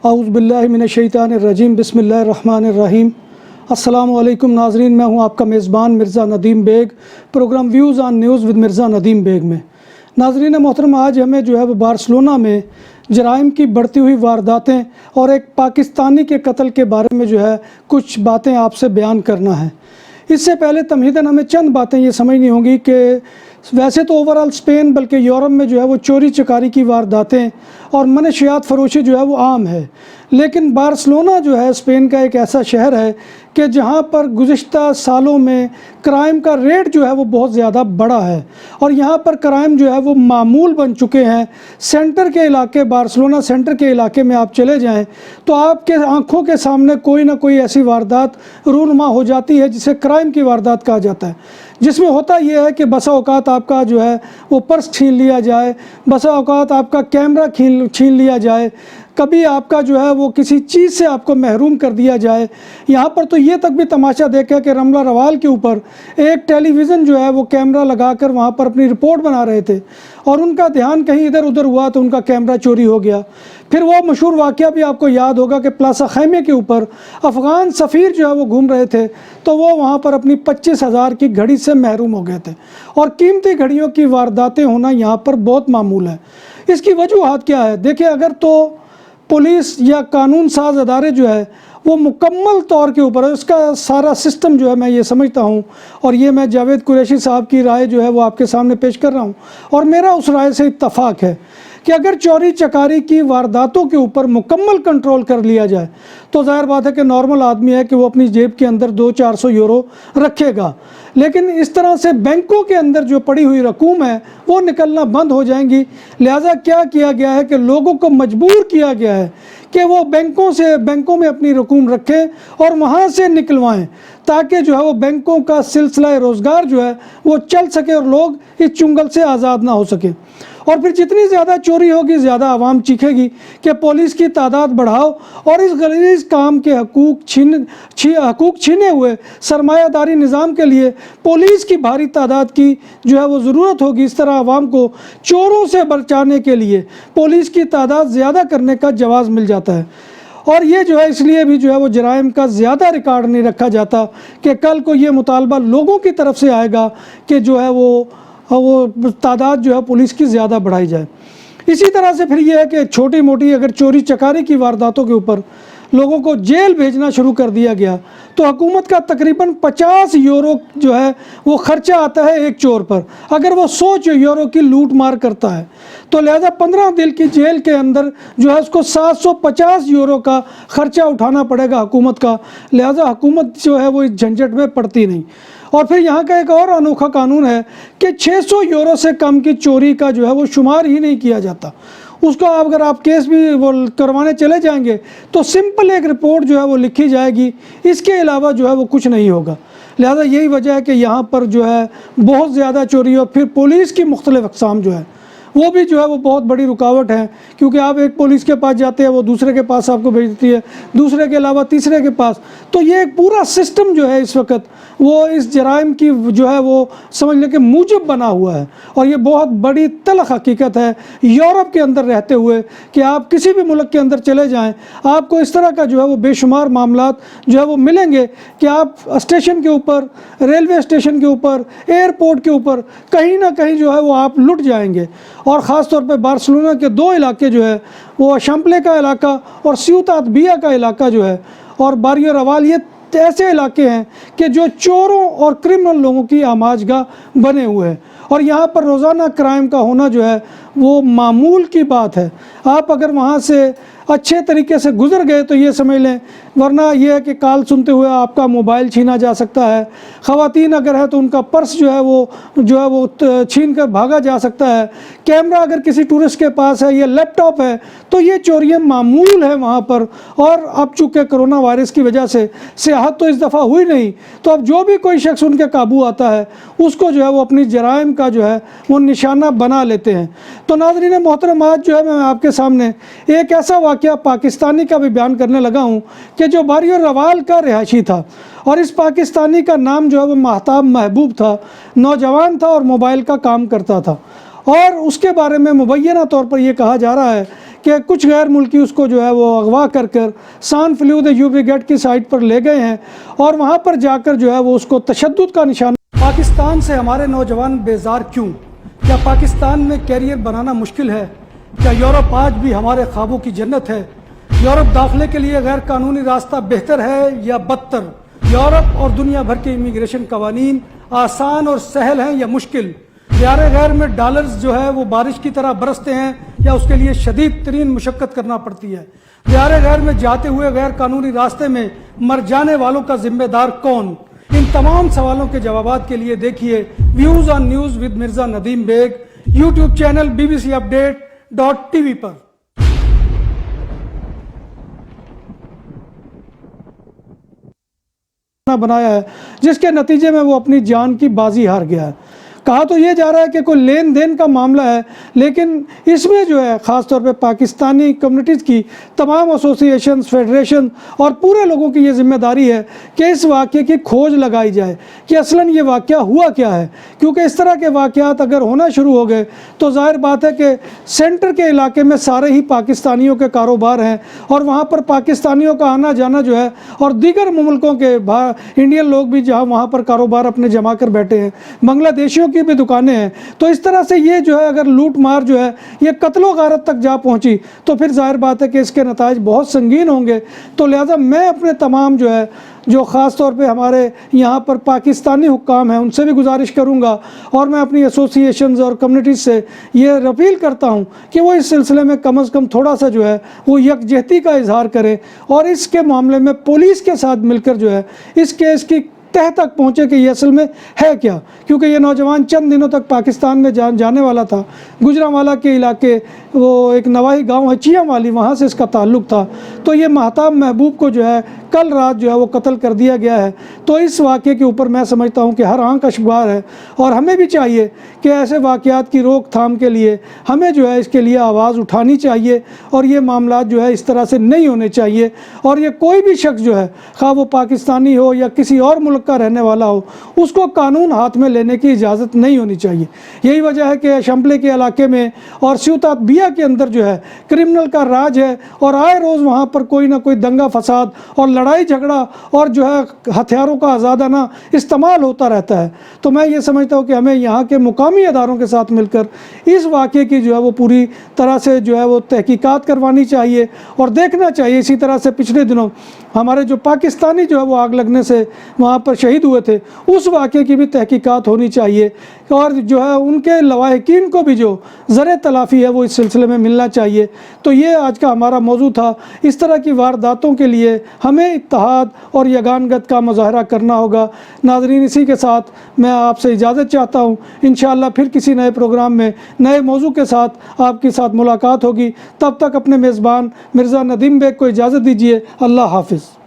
اعوذ باللہ من الشیطان الرجیم بسم اللہ الرحمن الرحیم۔ السلام علیکم ناظرین، میں ہوں آپ کا میزبان Mirza Nadeem Baig, programme views on news with Mirza Nadeem Baig میں۔ ناظرین محترم، آج ہمیں وہ بارسلونا میں جرائم کی بڑھتی ہوئی وارداتیں اور ایک پاکستانی کے قتل کے بارے میں کچھ باتیں آپ سے بیان کرنا ہے۔ اس سے پہلے تمہیداً ہمیں چند باتیں یہ سمجھنی ہوں گی کہ ویسے تو اوورال اسپین بلکہ یورپ میں وہ چوری چکاری کی وارداتیں اور منشیات فروشی وہ عام ہے، لیکن بارسلونا اسپین کا ایک ایسا شہر ہے کہ جہاں پر گزشتہ سالوں میں کرائم کا ریٹ وہ بہت زیادہ بڑا ہے، اور یہاں پر کرائم وہ معمول بن چکے ہیں۔ سینٹر کے علاقے، بارسلونا سینٹر کے علاقے میں آپ چلے جائیں تو آپ کے آنکھوں کے سامنے کوئی نہ کوئی ایسی واردات رونما ہو جاتی ہے جسے کرائم کی واردات کہا جاتا ہے، جس میں ہوتا یہ ہے کہ بسا اوقات آپ کا وہ پرس چھین لیا جائے، بسا اوقات آپ کا کیمرہ چھین لیا جائے، کبھی آپ کا وہ کسی چیز سے آپ کو محروم کر دیا جائے۔ یہاں پر تو یہ تک بھی تماشا دیکھا کہ رملہ روال کے اوپر ایک ٹیلی ویژن وہ کیمرہ لگا کر وہاں پر اپنی رپورٹ بنا رہے تھے، اور ان کا دھیان کہیں ادھر ادھر ہوا تو ان کا کیمرہ چوری ہو گیا۔ پھر وہ مشہور واقعہ بھی آپ کو یاد ہوگا کہ پلاسا خیمے کے اوپر افغان سفیر وہ گھوم رہے تھے تو وہ وہاں پر اپنی 25,000 کی گھڑی سے محروم ہو گئے تھے، اور قیمتی گھڑیوں کی وارداتیں ہونا یہاں پر بہت معمول ہے۔ اس کی وجوہات کیا ہے؟ دیکھیں، اگر تو پولیس یا قانون ساز ادارے وہ مکمل طور کے اوپر اس کا سارا سسٹم میں یہ سمجھتا ہوں، اور یہ میں جاوید قریشی صاحب کی رائے وہ آپ کے سامنے پیش کر رہا ہوں، اور میرا اس رائے سے اتفاق ہے کہ اگر چوری چکاری کی وارداتوں کے اوپر مکمل کنٹرول کر لیا جائے تو ظاہر بات ہے کہ نارمل آدمی ہے کہ وہ اپنی جیب کے اندر 200-400 یورو رکھے گا، لیکن اس طرح سے بینکوں کے اندر پڑی ہوئی رقوم ہے وہ نکلنا بند ہو جائیں گی۔ لہٰذا کیا کیا گیا ہے کہ لوگوں کو مجبور کیا گیا ہے کہ وہ بینکوں میں اپنی رقوم رکھیں اور وہاں سے نکلوائیں، تاکہ وہ بینکوں کا سلسلہ روزگار وہ چل سکے اور لوگ اس چنگل سے آزاد نہ ہو سکے۔ اور پھر جتنی زیادہ چوری ہوگی زیادہ عوام چیخے گی کہ پولیس کی تعداد بڑھاؤ، اور اس غلیظ کام کے حقوق چھینے ہوئے سرمایہ داری نظام کے لیے پولیس کی بھاری تعداد کی وہ ضرورت ہوگی۔ اس طرح عوام کو چوروں سے بچانے کے لیے پولیس کی تعداد زیادہ کرنے کا جواز مل جاتا ہے، اور یہ اس لیے بھی وہ جرائم کا زیادہ ریکارڈ نہیں رکھا جاتا کہ کل کو یہ مطالبہ لوگوں کی طرف سے آئے گا کہ وہ تعداد پولیس کی زیادہ بڑھائی جائے۔ اسی طرح سے پھر یہ ہے کہ چھوٹی موٹی اگر چوری چکاری کی وارداتوں کے اوپر لوگوں کو جیل بھیجنا شروع کر دیا گیا تو حکومت کا تقریباً 50 یورو وہ خرچہ آتا ہے ایک چور پر، اگر وہ 100 یورو کی لوٹ مار کرتا ہے تو لہذا 15 دن کی جیل کے اندر اس کو 750 یورو کا خرچہ اٹھانا پڑے گا حکومت کا۔ لہذا حکومت وہ اس جھنجٹ میں پڑتی نہیں۔ اور پھر یہاں کا ایک اور انوکھا قانون ہے کہ 600 یورو سے کم کی چوری کا وہ شمار ہی نہیں کیا جاتا۔ اس کو اگر آپ کیس بھی وہ کروانے چلے جائیں گے تو سمپل ایک رپورٹ وہ لکھی جائے گی، اس کے علاوہ وہ کچھ نہیں ہوگا۔ لہذا یہی وجہ ہے کہ یہاں پر بہت زیادہ چوری، اور پھر پولیس کی مختلف اقسام وہ بھی وہ بہت بڑی رکاوٹ ہے، کیونکہ آپ ایک پولیس کے پاس جاتے ہیں وہ دوسرے کے پاس آپ کو بھیج دیتی ہے، دوسرے کے علاوہ تیسرے کے پاس، تو یہ ایک پورا سسٹم اس وقت وہ اس جرائم کی وہ سمجھ لیں کہ موجب بنا ہوا ہے۔ اور یہ بہت بڑی تلخ حقیقت ہے یورپ کے اندر رہتے ہوئے کہ آپ کسی بھی ملک کے اندر چلے جائیں، آپ کو اس طرح کا وہ بے شمار معاملات وہ ملیں گے کہ آپ اسٹیشن کے اوپر، ریلوے اسٹیشن کے اوپر، ایئرپورٹ کے اوپر کہیں نہ کہیں وہ آپ لٹ جائیں گے۔ اور خاص طور پہ بارسلونا کے 2 علاقے وہ اشامپلے کا علاقہ اور سیوتات بیا کا علاقہ اور باریو روال، یہ ایسے علاقے ہیں کہ جو چوروں اور کرمنل لوگوں کی آماج گاہ بنے ہوئے ہیں، اور یہاں پر روزانہ کرائم کا ہونا وہ معمول کی بات ہے۔ آپ اگر وہاں سے اچھے طریقے سے گزر گئے تو یہ سمجھ لیں، ورنہ یہ ہے کہ کال سنتے ہوئے آپ کا موبائل چھینا جا سکتا ہے، خواتین اگر ہے تو ان کا پرس وہ چھین کر بھاگا جا سکتا ہے، کیمرہ اگر کسی ٹورسٹ کے پاس ہے یا لیپ ٹاپ ہے تو یہ چوریاں معمول ہیں وہاں پر۔ اور اب چونکہ کرونا وائرس کی وجہ سے سیاحت تو اس دفعہ ہوئی نہیں، تو اب جو بھی کوئی شخص ان کے قابو آتا ہے اس کو وہ اپنی جرائم کا وہ نشانہ بنا لیتے ہیں۔ تو ناظرین محترم، آج میں آپ کے سامنے ایک ایسا واقعہ پاکستانی کا بھی بیان کرنے لگا ہوں کہ جو باریو روال کا رہائشی تھا، اور اس پاکستانی کا نام وہ مہتاب محبوب تھا، نوجوان تھا اور موبائل کا کام کرتا تھا، اور اس کے بارے میں مبینہ طور پر یہ کہا جا رہا ہے کہ کہ کچھ غیر ملکی اس کو جو ہے وہ اغوا کر سان فلیو دے یو بریگیڈ کی سائٹ پر لے گئے ہیں اور وہاں پر جا کر جو ہے وہ اس کو تشدد کا نشانہ. پاکستان سے ہمارے نوجوان بیزار کیوں؟ کیا پاکستان میں کیریئر بنانا مشکل ہے؟ کیا یورپ آج بھی ہمارے خوابوں کی جنت ہے؟ یورپ داخلے کے لیے غیر قانونی راستہ بہتر ہے یا بدتر؟ یورپ اور دنیا بھر کے امیگریشن قوانین آسان اور سہل ہیں یا مشکل؟ دیار غیر میں ڈالرز جو ہے وہ بارش کی طرح برستے ہیں یا اس کے لیے شدید ترین مشقت کرنا پڑتی ہے؟ دیار غیر میں جاتے ہوئے غیر قانونی راستے میں مر جانے والوں کا ذمہ دار کون؟ ان تمام سوالوں کے جوابات کے لیے دیکھیے views on news with Mirza Nadeem Baig YouTube channel bbcupdate.tv پر. بنایا ہے جس کے نتیجے میں وہ اپنی جان کی بازی ہار گیا ہے. کہا تو یہ جا رہا ہے کہ کوئی لین دین کا معاملہ ہے، لیکن اس میں جو ہے خاص طور پہ پاکستانی کمیونٹیز کی تمام ایسوسیشنز، فیڈریشن اور پورے لوگوں کی یہ ذمہ داری ہے کہ اس واقعے کی کھوج لگائی جائے کہ اصلاً یہ واقعہ ہوا کیا ہے. کیونکہ اس طرح کے واقعات اگر ہونا شروع ہو گئے تو ظاہر بات ہے کہ سینٹر کے علاقے میں سارے ہی پاکستانیوں کے کاروبار ہیں اور وہاں پر پاکستانیوں کا آنا جانا جو ہے اور دیگر مملکوں کے انڈین لوگ بھی جہاں وہاں پر کاروبار اپنے جما کر بیٹھے ہیں، بنگلہ دیشیوں کی بھی دکانیں ہیں. تو اس طرح سے یہ جو ہے اگر لوٹ مار جو ہے یہ قتل و غارت تک جا پہنچی تو پھر ظاہر بات ہے کہ اس کے نتائج بہت سنگین ہوں گے. تو لہٰذا میں اپنے تمام جو ہے جو خاص طور پہ ہمارے یہاں پر پاکستانی حکام ہیں ان سے بھی گزارش کروں گا اور میں اپنی ایسوسیشنز اور کمیونٹیز سے یہ اپیل کرتا ہوں کہ وہ اس سلسلے میں کم از کم تھوڑا سا جو ہے وہ یکجہتی کا اظہار کریں اور اس کے معاملے میں پولیس کے ساتھ مل کر جو ہے اس کیس کی تہ تک پہنچے کہ یہ اصل میں ہے کیا. کیونکہ یہ نوجوان چند دنوں تک پاکستان میں جانے والا تھا. گجرانوالہ کے علاقے وہ ایک نواحی گاؤں ہے چیاں والی، وہاں سے اس کا تعلق تھا. تو یہ مہتاب محبوب کو جو ہے کل رات جو ہے وہ قتل کر دیا گیا ہے. تو اس واقعے کے اوپر میں سمجھتا ہوں کہ ہر آنکھ اشکبار ہے اور ہمیں بھی چاہیے کہ ایسے واقعات کی روک تھام کے لیے ہمیں جو ہے اس کے لیے آواز اٹھانی چاہیے اور یہ معاملات جو ہے اس طرح سے نہیں ہونے چاہیے. اور یہ کوئی بھی شخص جو ہے خواہ وہ پاکستانی ہو یا کسی اور ملک کا رہنے والا ہو اس کو قانون ہاتھ میں لینے کی اجازت نہیں ہونی چاہیے. یہی وجہ ہے کہ شملے کے علاقے میں اور سیوطات بیا کے اندر جو ہے کرمنل کا راج ہے اور آئے روز وہاں پر کوئی نہ کوئی دنگا فساد اور لڑائی جھگڑا اور جو ہے ہتھیاروں کا آزادانہ استعمال ہوتا رہتا ہے. تو میں یہ سمجھتا ہوں کہ ہمیں یہاں کے مقامی اداروں کے ساتھ مل کر اس واقعے کی جو ہے وہ پوری طرح سے جو ہے وہ تحقیقات کروانی چاہیے اور دیکھنا چاہیے. اسی طرح سے پچھلے دنوں ہمارے جو پاکستانی جو ہے وہ آگ لگنے سے وہاں پر شہید ہوئے تھے اس واقعے کی بھی تحقیقات ہونی چاہیے اور جو ہے ان کے لواحقین کو بھی جو زر تلافی ہے وہ اس سلسلے میں ملنا چاہیے. تو یہ آج کا ہمارا موضوع تھا. اس طرح کی وارداتوں کے لیے ہمیں اتحاد اور یگانگت کا مظاہرہ کرنا ہوگا. ناظرین، اسی کے ساتھ میں آپ سے اجازت چاہتا ہوں. انشاءاللہ پھر کسی نئے پروگرام میں نئے موضوع کے ساتھ آپ کے ساتھ ملاقات ہوگی. تب تک اپنے میزبان مرزا ندیم بیگ کو اجازت دیجیے. اللہ حافظ.